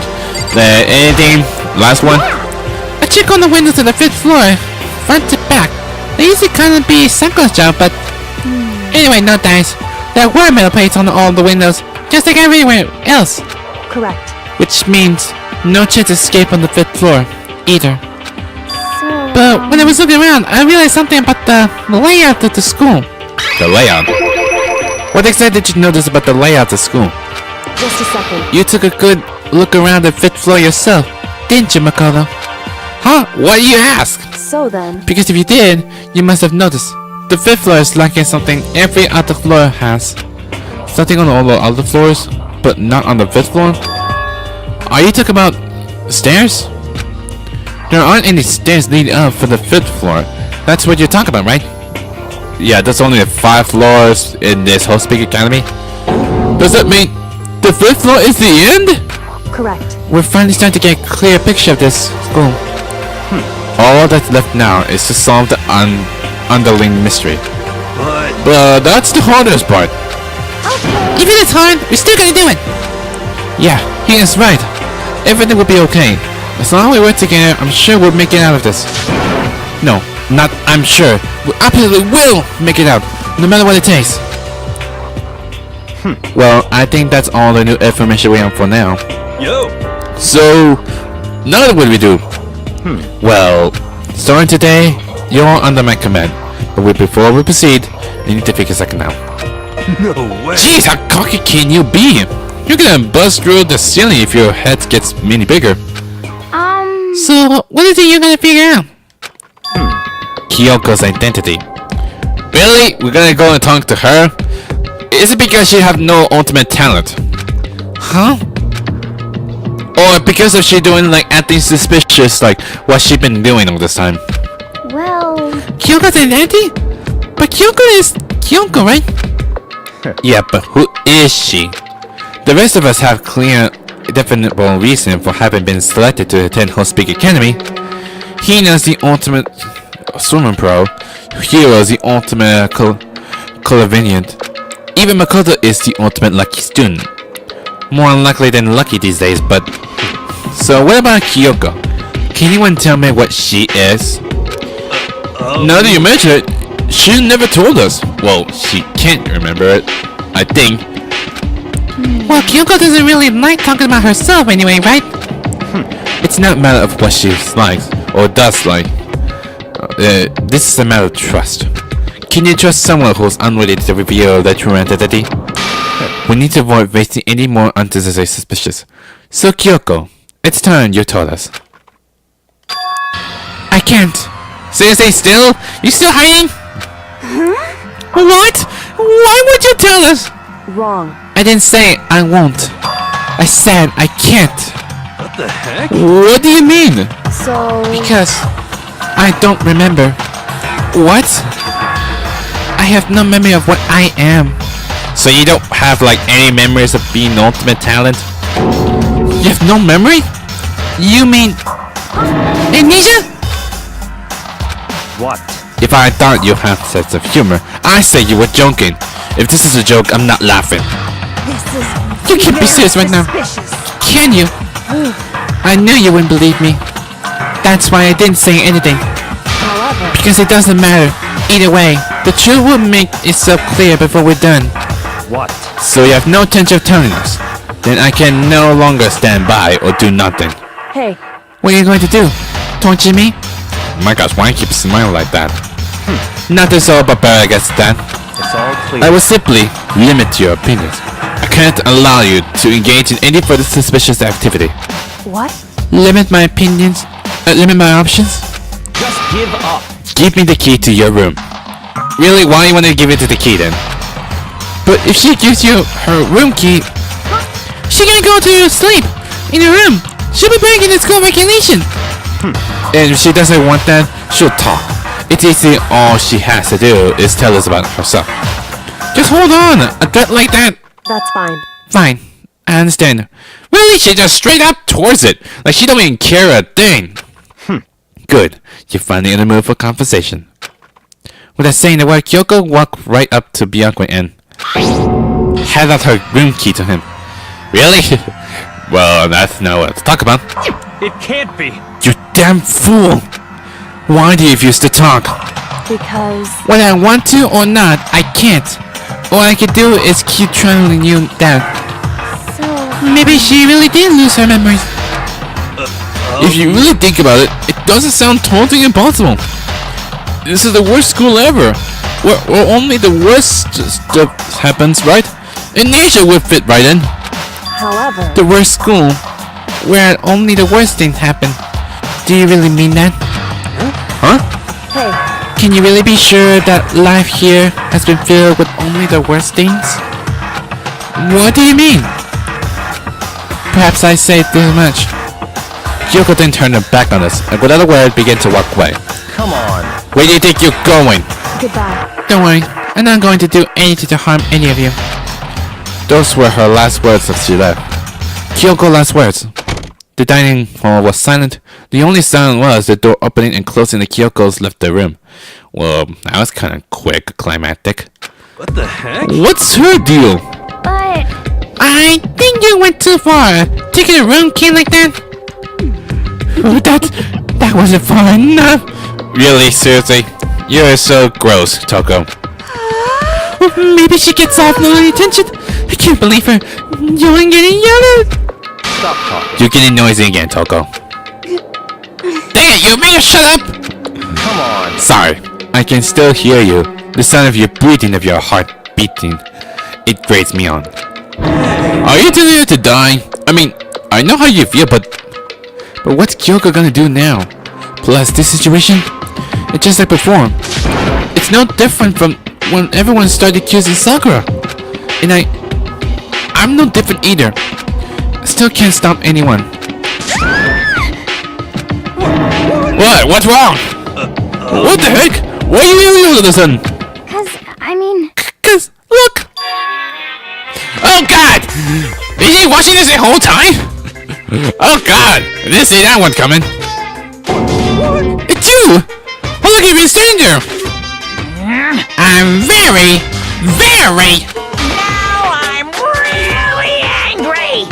Anything? Last one? I check on the windows on the 5th floor, front to back. They usually kind of be Sanko's job, but anyway, no thanks. There were metal plates on all the windows, just like everywhere else, correct. which means no chance to escape on the 5th floor either. So, But when I was looking around, I realized something about the layout of the school. The layout. What exactly did you notice about the layout of school? just a second. You took a good look around the 5th floor yourself, didn't you, Makoto? Huh? Why do you ask? So then, Because if you did, you must have noticed. The 5th floor is lacking something every other floor has. Something on all the other floors, but not on the 5th floor? Are you talking about stairs? There aren't any stairs leading up for the 5th floor. That's what you're talking about, right? Yeah, there's only 5 floors in this whole Speak Academy. Does that mean the 5th floor is the end? Correct. We're finally starting to get a clear picture of this school. All that's left now is to solve the underlying mystery. But that's the hardest part. Even if it's hard, we're still gonna do it. Yeah, he is right. Everything will be okay. As long as we work together, I'm sure we'll make it out of this. No, not I'm sure. We absolutely will make it out, no matter what it takes. Well, I think that's all the new information we have for now. Yo! So, now what do we do? Well, starting today, you're under my command. But before we proceed, you need to figure a second out. No way! Jeez, how cocky can you be? You're gonna bust through the ceiling if your head gets many bigger. So, what is it you're gonna figure out? Kyoko's identity. Really? We're gonna go and talk to her? Is it because she have no ultimate talent? Huh? Or because of she doing like acting suspicious like what she been doing all this time? Well, Kyoko's identity? But Kyoko is Kyoko, right? Yeah, but who is she? The rest of us have clear, definable reason for having been selected to attend Whole Speak Academy. Hina's the ultimate swimmer pro. Hiro's the ultimate clairvoyant. Even Makoto is the ultimate lucky student. More unlikely than lucky these days, but... So what about Kyoko? Can anyone tell me what she is? Now that you mention it, she never told us. Well, she can't remember it, I think. Well, Kyoko doesn't really like talking about herself anyway, right? It's not a matter of what she likes or does like. This is a matter of trust. Can you trust someone who's unready to reveal their true identity? We need to avoid wasting any more unnecessary suspicions. So Kyoko, it's time you told us. I can't. Stay still? You still hiding? What? Why would you tell us? Wrong. I didn't say I won't. I said I can't. What the heck? What do you mean? So... Because I don't remember. What? I have no memory of what I am. So you don't have like any memories of being ultimate talent? You have no memory? You mean amnesia? What? If I thought you had sense of humor, I say you were joking. If this is a joke, I'm not laughing. You can't be serious right now. Can you? I knew you wouldn't believe me. That's why I didn't say anything. However, Because it doesn't matter. Either way, the truth will make itself clear before we're done. What? So you have no intention of telling us. Then I can no longer stand by or do nothing. hey, What are you going to do? Torture me? My gosh, why you keep smiling like that? Nothing so barbaric as that. It's all clear. I will simply limit your opinions. I can't allow you to engage in any further suspicious activity. what? Limit my opinions? Limit my options? Just give up. Give me the key to your room. Really, why you want to give it to the key then? But if she gives you her room key, she can go to sleep in her room. She'll be breaking the school regulation. And if she doesn't want that, she'll talk. It's easy, all she has to do is tell us about herself. Just hold on, a threat like that. That's fine. Fine, I understand. Really, she just straight up towards it. Like she don't even care a thing. Good, you're finally in the mood for conversation. Without saying the word, Kyoko walked right up to Bianca and held out her room key to him. Really? Well, that's not what to talk about. It can't be. You damn fool! Why do you refuse to talk? Because... Whether I want to or not, I can't. All I can do is keep troubling you down. so... Maybe she really did lose her memories. If you really think about it, it doesn't sound totally impossible. This is the worst school ever. Where only the worst stuff happens, right? And nature would fit right in. However... The worst school, where only the worst things happen. Do you really mean that? Huh? Hey, Can you really be sure that life here has been filled with only the worst things? What do you mean? Perhaps I say too much. Kyoko then turned her back on us and without a word began to walk away. Come on. Where do you think you're going? Goodbye. Don't worry, I'm not going to do anything to harm any of you. Those were her last words as she left. Kyoko last words. The dining hall was silent. The only sound was the door opening and closing as Kyoko's left the room. Well, that was kind of quick, climactic. What the heck? What's her deal? But I think you went too far. Taking a room key like that? Oh, that wasn't far enough. Really? Seriously? You're so gross, Toko. Maybe she gets off no attention. I can't believe her. You're getting yelled at. Stop talking. You're getting noisy again, Toko. Dang it, you make her shut up. Come on. Sorry. I can still hear you. The sound of your breathing, of your heart beating. It grates me on. Are you telling her to die? I mean, I know how you feel, but what's Kyoko gonna do now? Plus, this situation, it's just like before. It's no different from when everyone started accusing Sakura. And I'm no different either. I still can't stop anyone. What? What's wrong? What the heck? Why are you yelling all of a sudden? Cause, look! Oh god! Is he watching this the whole time? Oh god! I didn't see that one coming. It's you! Oh look, you've been standing there! I'm very. Now I'm really angry!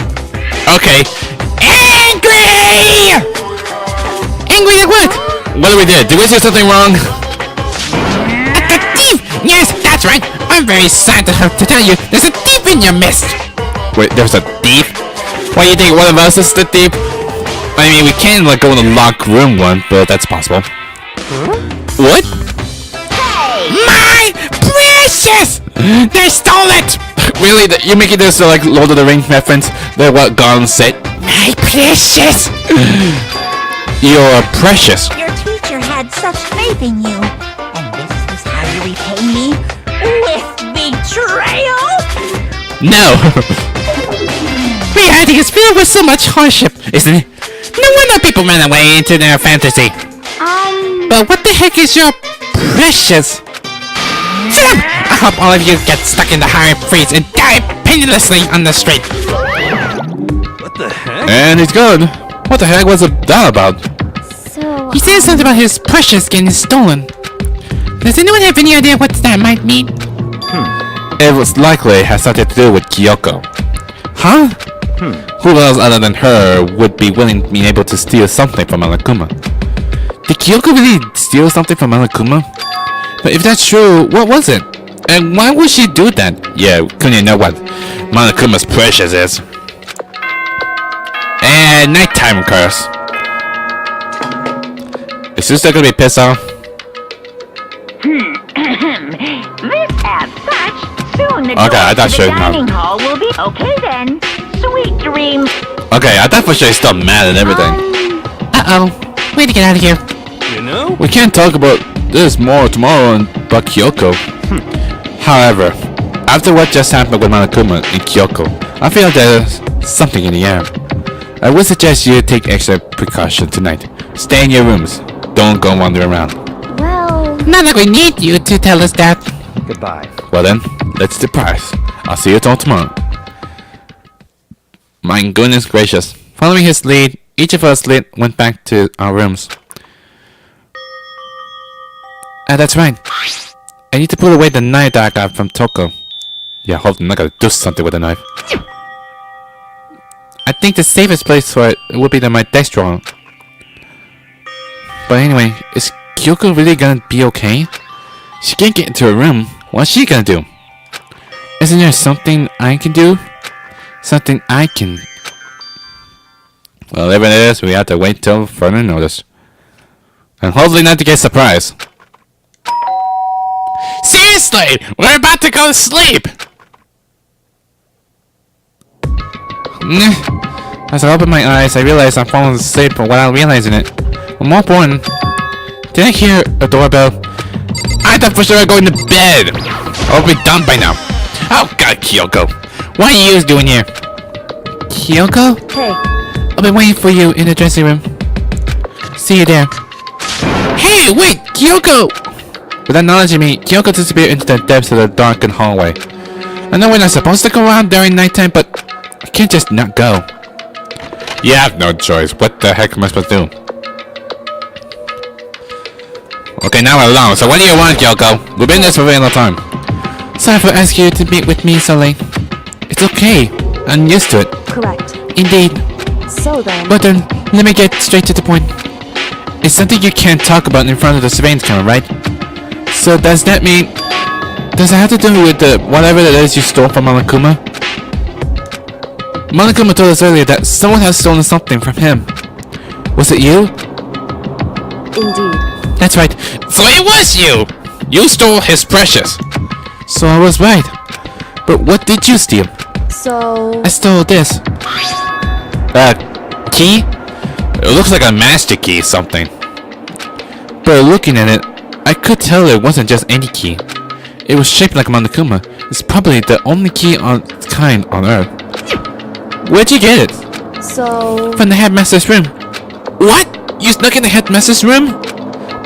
Okay. Angry! Angry at what? What did we do? Did we say something wrong? At the thief! Yes, that's right. I'm very sad to have to tell you there's a thief in your midst. Wait, there's a thief? Why do you think one of us is the thief? I mean, we can like go in the locked room one, but that's possible. What? My precious! They stole it! Really? You're making this like Lord of the Rings reference? That what Gollum said? My precious! You're precious. Your teacher had such faith in you. And this is how you repay me? With betrayal? No. Reality is filled with so much hardship, isn't it? No wonder people run away into their fantasy. But what the heck is your precious? I hope all of you get stuck in the high freeze and die painlessly on the street. What the heck? And he's gone. What the heck was that about? so He said something about his precious getting stolen. Does anyone have any idea what that might mean? It was likely has something to do with Kyoko. Huh? Who else other than her would be willing to be able to steal something from Monokuma? Did Kyoko really steal something from Monokuma? But if that's true, what was it? And why would she do that? Yeah, couldn't you know what Monokuma's precious is? And nighttime occurs. Is Susta gonna be pissed off? This as such, soon the Okay, I door thought to so, the no. dining hall will be okay then. Sweet dreams. Okay, I thought for sure he's still mad and everything. Uh-oh. Way to get out of here. You know? We can't talk about this more tomorrow about Kyoko. However, after what just happened with Monokuma and Kyoko, I feel there's something in the air. I would suggest you take extra precaution tonight. Stay in your rooms. Don't go wandering around. well, Not like we need you to tell us that. Goodbye. Well then, let's depart. I'll see you all tomorrow. My goodness gracious. Following his lead, each of us went back to our rooms. That's right. I need to put away the knife that I got from Toko. Yeah, hope I'm not gonna do something with the knife. I think the safest place for it would be my desk drawer. But anyway, is Kyoko really gonna be okay? She can't get into her room. What's she gonna do? Isn't there something I can do? Something I can... Well, if it is, we have to wait till further notice. And hopefully not to get surprised. Seriously! We're about to go to sleep! As I open my eyes, I realize I'm falling asleep without realizing it. But more important, did I hear a doorbell? I thought for sure I'm going to bed! I'll be done by now. Oh god, Kyoko. What are you doing here? Kyoko? Hey, I'll be waiting for you in the dressing room. See you there. Hey, wait, Kyoko! Without acknowledging me, Kyoko disappeared into the depths of the darkened hallway. I know we're not supposed to go around during nighttime, but I can't just not go. You have no choice. What the heck am I supposed to do? Okay, now we're alone. So what do you want, Kyoko? We've been there for a very long time. Sorry for asking you to meet with me so late. It's okay. I'm used to it. Correct. Indeed. So then, But then, let me get straight to the point. It's something you can't talk about in front of the surveillance camera, right? So does that mean... Does it have to do with the whatever it is you stole from Monokuma? Monokuma told us earlier that someone has stolen something from him. Was it you? indeed. That's right. So it was you! You stole his precious. So I was right. But what did you steal? So, I stole this. Key? It looks like a master key or something. But looking at it, I could tell it wasn't just any key. It was shaped like a Monokuma. It's probably the only key on its kind on Earth. Where'd you get it? so, From the headmaster's room. What? You snuck in the headmaster's room?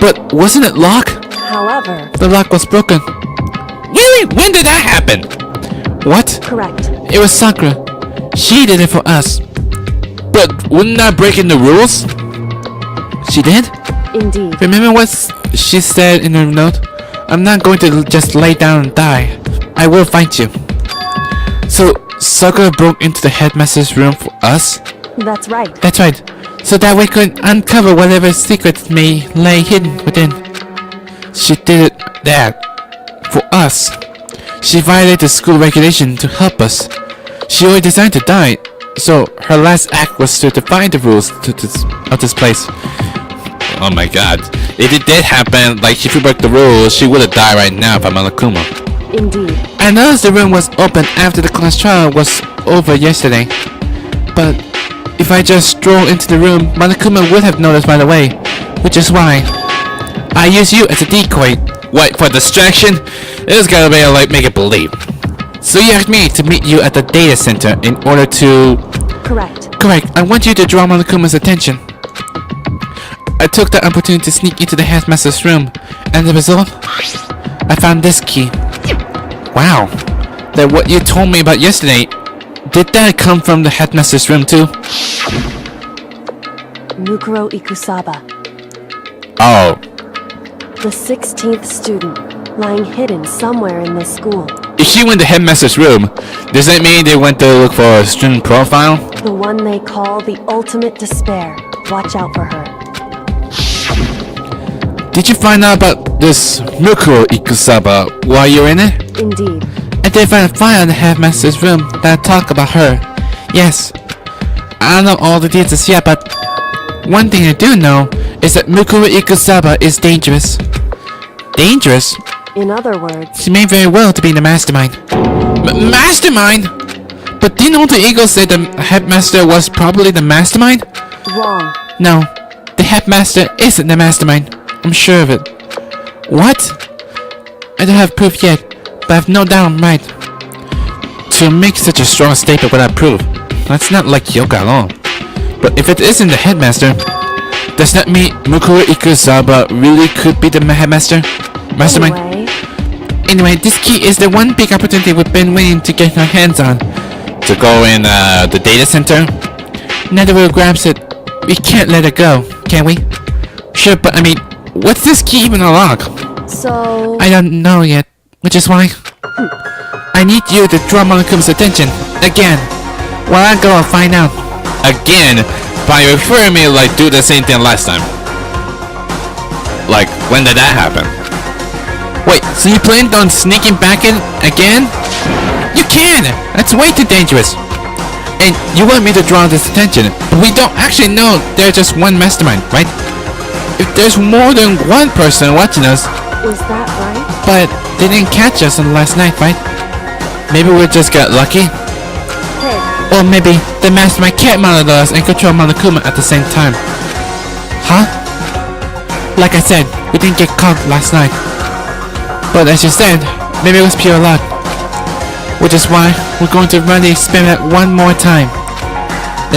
But wasn't it locked? however, The lock was broken. Really? When did that happen? What? correct. It was Sakura. She did it for us. But wouldn't that break in the rules? She did? Indeed. Remember what she said in her note? I'm not going to just lay down and die. I will fight you. So, Sakura broke into the headmaster's room for us? That's right. That's right. So that we could uncover whatever secrets may lay hidden within. She did that for us. She violated the school regulation to help us. She already designed to die, so her last act was to defy the rules of this place. Oh my god. If it did happen, like if you broke the rules, she would have died right now by Monokuma. Indeed. I noticed the room was open after the class trial was over yesterday. But if I just strolled into the room, Monokuma would have noticed right away. Which is why I use you as a decoy. What, for distraction? This gotta be like make it believe. So you asked me to meet you at the data center in order to... Correct. Correct, I want you to draw Monokuma's attention. I took the opportunity to sneak into the headmaster's room, and the result? I found this key. Wow. That what you told me about yesterday, did that come from the headmaster's room too? Mukuro Ikusaba, Oh. the 16th student, lying hidden somewhere in this school. If she went to headmaster's room, does that mean they went to look for a student profile? The one they call the ultimate despair. Watch out for her. Did you find out about this Mukuro Ikusaba while you were in it? Indeed. I did find a file in the headmaster's room that talked about her. Yes. I don't know all the details yet, but one thing I do know is that Mukuro Ikusaba is dangerous. Dangerous? In other words, She may very well to be the mastermind. Mastermind? But didn't Alter Ego say the headmaster was probably the mastermind? wrong. No, the headmaster isn't the mastermind. I'm sure of it. What? I don't have proof yet, but I've no doubt I'm right. To make such a strong statement without proof, that's not like Kyoko at all. But if it isn't the headmaster, does that mean Mukuro Ikusaba really could be the headmaster? Mastermind? Anyway, this key is the one big opportunity we've been waiting to get our hands on. To go in the data center? Netherworld grabs it. We can't let it go, can we? Sure, but I mean, what's this key even unlock? So, I don't know yet, which is why I need you to draw Monokuma's attention again. While I go and find out. Again? By referring me like do the same thing last time. Like, when did that happen? Wait, so you planned on sneaking back in again? You can! That's way too dangerous. And you want me to draw this attention, but we don't actually know there's just one mastermind, right? If there's more than one person watching us, is that right? but they didn't catch us on last night, right? Maybe we just got lucky? Hey, Or maybe the mastermind can't monitor us and control Monokuma at the same time. Huh? Like I said, we didn't get caught last night. But as you said, maybe it was pure luck. Which is why we're going to run the experiment one more time.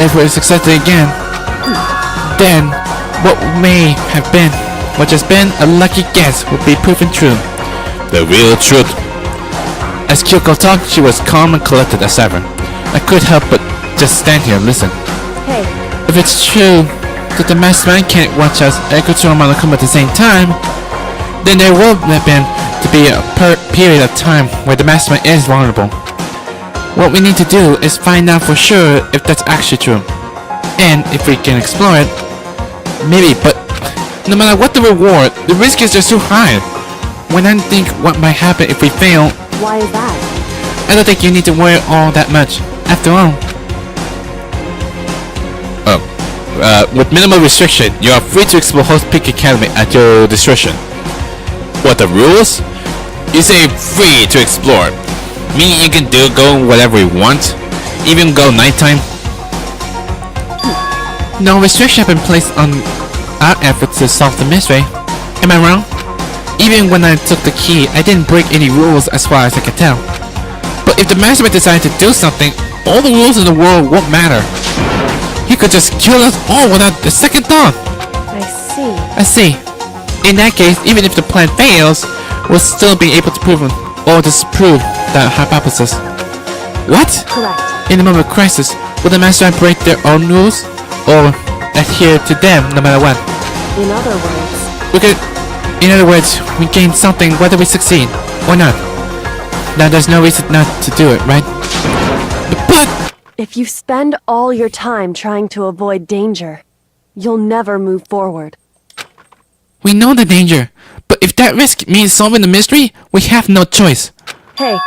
if it was accepted again, then what may have been, what has been a lucky guess, would be proven true. The real truth. As Kyoko talked, she was calm and collected as ever. I couldn't help but just stand here and listen. Hey, If it's true that the mastermind can't watch us and control Monokuma at the same time, then there will have been to be a period of time where the mastermind is vulnerable. What we need to do is find out for sure if that's actually true. And if we can explore it, maybe, but no matter what the reward, the risk is just too high. When I think what might happen if we fail, why is that? I don't think you need to worry all that much. After all, With minimal restriction, you are free to explore Host Peak Academy at your discretion. What, the rules? You say free to explore, meaning you can go whatever you want, even go nighttime? no restriction have been placed on our efforts to solve the mystery. Am I wrong? Even when I took the key, I didn't break any rules as far as I can tell. But if the mastermind decided to do something, all the rules in the world won't matter. He could just kill us all without a second thought. I see. In that case, even if the plan fails, we'll still be able to prove or disprove that hypothesis. What? Correct. In a moment of crisis, will the mastermind break their own rules? Or adhere to them no matter what? In other words, In other words, we gain something whether we succeed or not. Now there's no reason not to do it, right? But if you spend all your time trying to avoid danger, you'll never move forward. we know the danger. But if that risk means solving the mystery, we have no choice. Hey,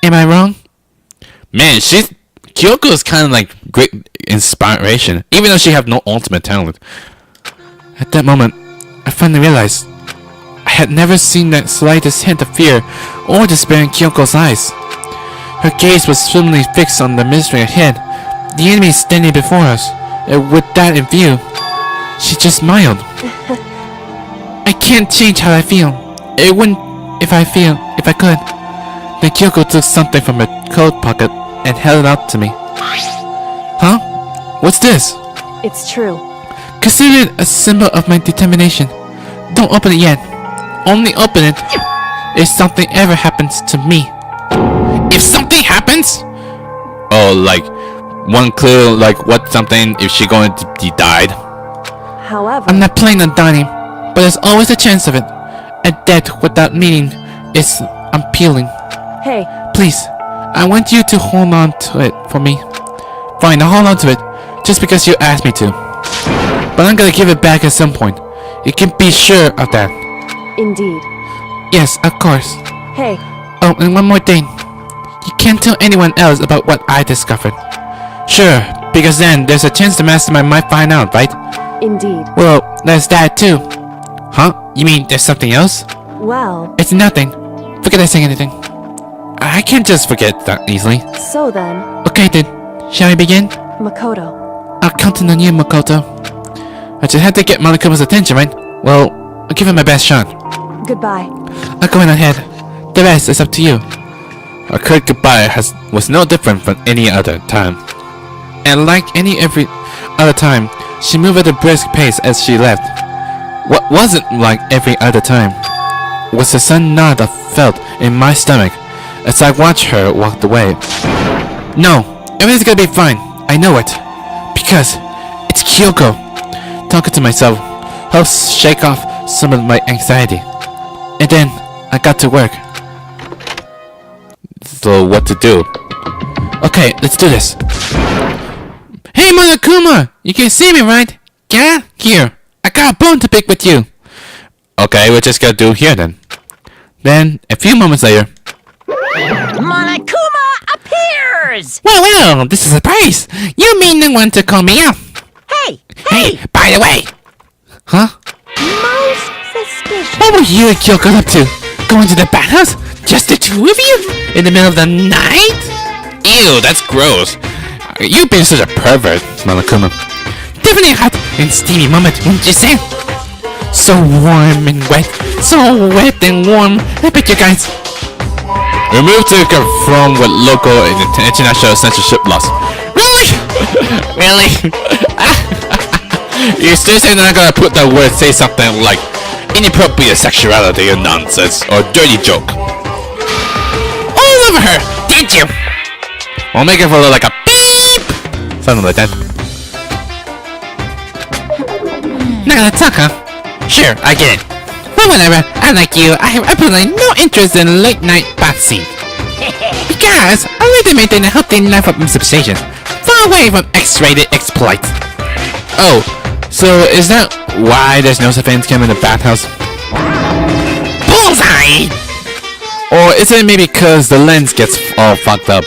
Am I wrong? Man, Kyoko is kind of like great inspiration, even though she have no ultimate talent. At that moment, I finally realized I had never seen that slightest hint of fear or despair in Kyoko's eyes. Her gaze was firmly fixed on the mystery ahead, the enemy standing before us, and with that in view, she just smiled. I can't change how I feel. It wouldn't if I could. Then Kyoko took something from her coat pocket and held it out to me. Huh? What's this? it's true. Consider it a symbol of my determination. Don't open it yet. Only open it if something ever happens to me. If something happens? Oh, like one clue, like what something if she going to be died? However, I'm not planning on dying, but there's always a chance of it. A death without meaning is appealing. hey, Please, I want you to hold on to it for me. Fine, I'll hold on to it, just because you asked me to. But I'm gonna give it back at some point. You can be sure of that. indeed. Yes, of course. Hey, Oh, and one more thing. You can't tell anyone else about what I discovered. Sure, because then there's a chance the mastermind might find out, right? indeed. Well, there's that too. Huh? You mean there's something else? Well, It's nothing. Forget I saying anything. I can't just forget that easily. so then, Okay then, shall we begin? Makoto. I'll count on you, Makoto. I just had to get Monokuma's attention, right? Well, I'll give it my best shot. Goodbye. I'll go in ahead. The rest is up to you. A quick goodbye was no different from any other time. And like every other time, she moved at a brisk pace as she left. What wasn't like every other time was the sudden knot I felt in my stomach as I watched her walk away. No, everything's gonna be fine. I know it. Because it's Kyoko. Talking to myself helps shake off some of my anxiety. And then I got to work. So what to do? Okay, let's do this. Hey Monokuma! You can see me, right? Yeah? Here. I got a bone to pick with you. Okay, we're just gonna do here then. Then, a few moments later. Monokuma appears! Well, this is a surprise. You mean the one to call me out. Hey! Hey, by the way. Huh? Most suspicious. What were you and Kyoko up to? Going to the bathhouse? Just the two of you? In the middle of the night? Ew, that's gross. You've been such a pervert, Monokuma. Definitely a hot and steamy moment, wouldn't you say? So warm and wet. So wet and warm. I bet you guys. Remove to confirm with local and international censorship laws. Really? Really? You still say they're not gonna put that word, say something like inappropriate sexuality or nonsense or dirty joke all over her, did you? We'll make it for like a beep, something like that. Not gonna talk, huh? Sure, I get it. Well, whatever. Unlike you, I have absolutely no interest in late night bath scene. Because I like to maintain a healthy life of substation, far away from X-rated exploits. Oh, so is that why there's no surveillance camera in the bathhouse? Bullseye! Or is it maybe because the lens gets all fucked up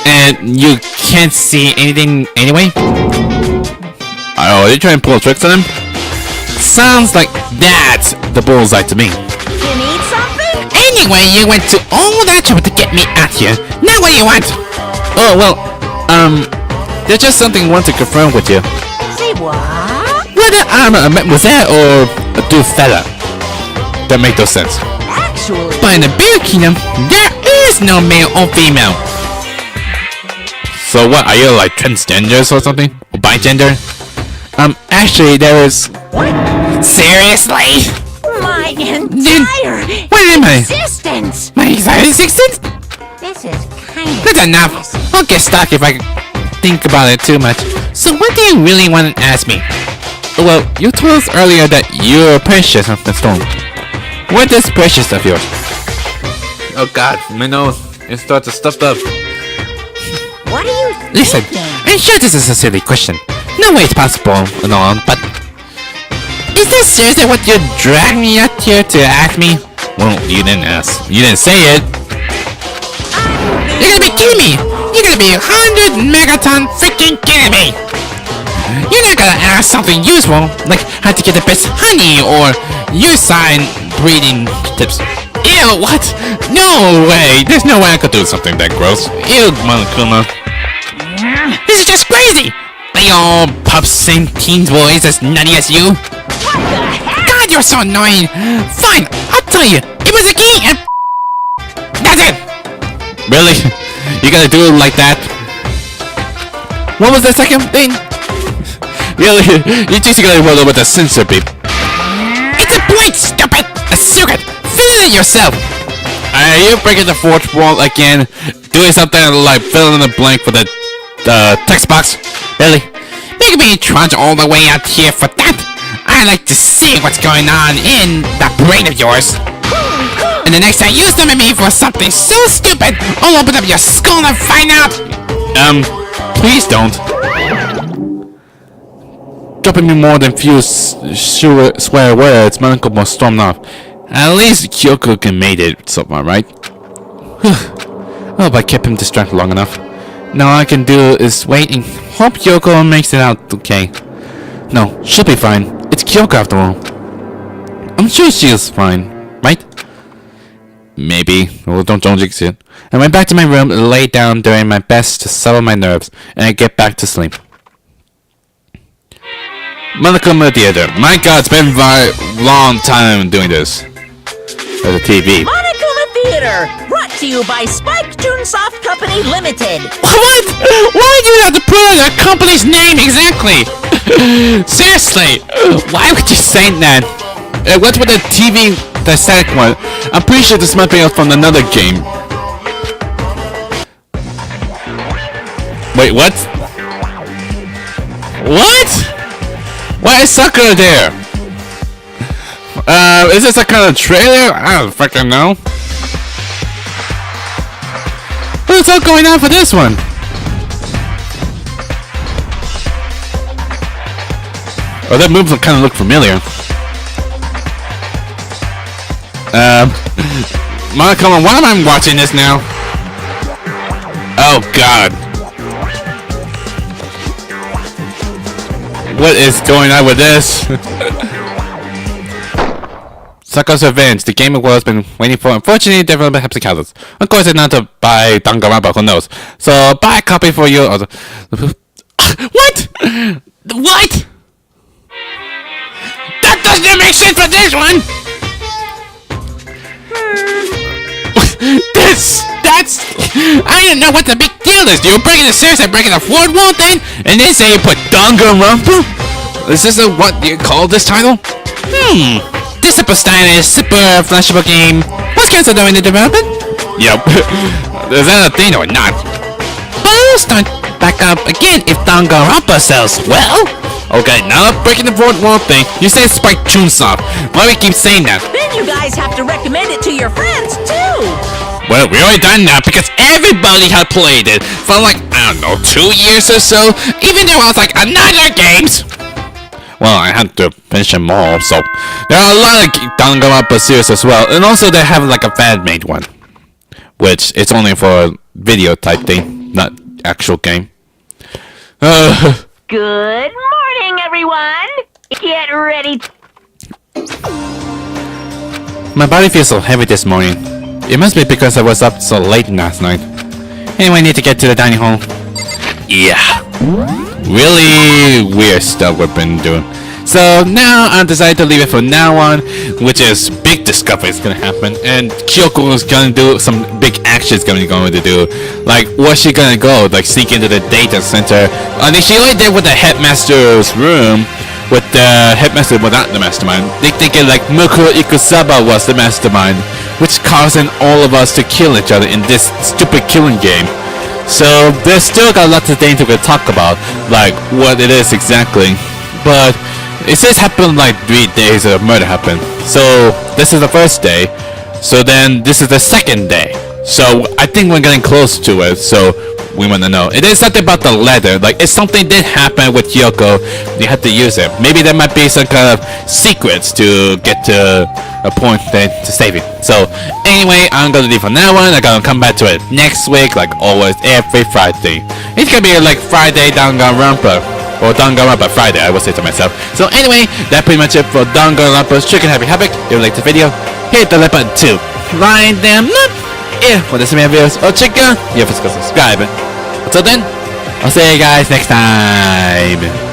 and you can't see anything anyway? Oh, are they trying to pull tricks on him? Sounds like that's the bullseye to me. You need something? Anyway, you went to all that trouble to get me out here. Now what do you want? Oh, well, there's just something I want to confirm with you. Say what? Whether I'm a mademoiselle or a dude fella. That make no sense. Actually, But in the Bear Kingdom, there is no male or female. So what, are you like transgenders or something? Or bigender? Actually there is... Seriously? my entire What am I? existence. My entire existence? This is kind of That's enough. I'll get stuck if I think about it too much. So what do you really want to ask me? Well, you told us earlier that you're precious of the storm. What is precious of yours? Oh god, my nose. It starts to stuff up. What are you Listen, thinking? I'm sure this is a silly question. No way it's possible and all, but is this seriously what you dragged me out here to ask me? Well, you didn't ask. You didn't say it. You're gonna be kidding me! You're gonna be 100 megaton freaking kidding me! You're not gonna ask something useful, like how to get the best honey or your sign breeding tips. Ew, what? No way. There's no way I could do something that gross. Ew, Monokuma. This is just crazy! They all pups same teen boys as nutty as you. God, you're so annoying! Fine, I'll tell you. It was a key and that's it! Really? You gotta do it like that? What was the second thing? Really? You just gotta roll over the censor beep. It's a point, stupid! A secret! Fill it in yourself! Are you breaking the fourth wall again? Doing something like fill in the blank for the text box? Really? Making me trudge all the way out here for that? I like to see what's going on in that brain of yours. And the next time you summon me for something so stupid, I'll open up your skull and find out! Please don't. Dropping me more than few swear words, Monaco must storm off. At least Kyoko can made it somewhere, right? Hope I kept him distracted long enough. Now all I can do is wait and hope Kyoko makes it out okay. No, she'll be fine. It's Kyoko after all. I'm sure she is fine, right? Maybe. Well, don't jinx it. I went back to my room and lay down doing my best to settle my nerves, and I get back to sleep. Monokuma Theater. My god, it's been a long time doing this. Or the TV. Monokuma Theater, brought to you by Spike Toonsoft Company Limited. What? Why do you have to put in a company's name exactly? Seriously, why would you say that? What's with the TV, the static one? I'm pretty sure this might be from another game. Wait, what? What? Why is Sakura there? Is this a kind of trailer? I don't fucking know. What's all going on for this one? Oh, that move kind of look familiar. Monokuma, why am I watching this now? Oh god. What is going on with this? Sakura's Revenge, the game the world has been waiting for. Unfortunately, development has calendars. Of course, it's not to buy Danganronpa, who knows? So, buy a copy for you. What? What? That doesn't make sense for this one! That's I don't know what the big deal is. You're breaking the series and breaking the fourth wall thing, and then say you put Danganronpa? Is this what you call this title? This super stylish, super flashable game was cancelled during the development. Yep. Is that a thing or not? But it'll start back up again if Danganronpa sells well. Okay, now breaking the fourth wall thing. You say Spike Chunsoft. Why we keep saying that? Then you guys have to recommend it to your friends, too. Well, we already done that because everybody had played it for like, I don't know, 2 years or so. Even there was like another games. Well, I had to finish them all, so there are a lot of Danganronpa series as well. And also they have like a fan-made one, which it's only for a video type thing, not actual game. Good morning, everyone. Get ready. My body feels so heavy this morning. It must be because I was up so late last night. Anyway, I need to get to the dining hall. Yeah. Really weird stuff we've been doing. So now I decided to leave it for now on, which is big discovery is gonna happen, and Kyoko is gonna do some big actions going to do. Like, where's she gonna go? Like, sneak into the data center. I think she already did with the headmaster's room, with the headmaster without the mastermind. They thinking like Mukuro Ikusaba was the mastermind, which causing all of us to kill each other in this stupid killing game. So there's still got lots of things to talk about, like what it is exactly. But it says happened like 3 days of murder happened. So this is the first day. So then this is the second day. So I think we're getting close to it. So we want to know. It is something about the letter. Like if something did happen with Kyoko, you have to use it. Maybe there might be some kind of secrets to get to a point that to save it. So anyway, I'm gonna leave for now on. I'm gonna come back to it next week, like always, every Friday. It's gonna be like Friday Danganronpa. Or Danganronpa Friday, I will say to myself. So anyway, that's pretty much it for Danganronpa's Chicken Happy Havoc. If you like the video, hit the like button to like them up. If for the same videos or chicken, you have to subscribe. Until then, I'll see you guys next time.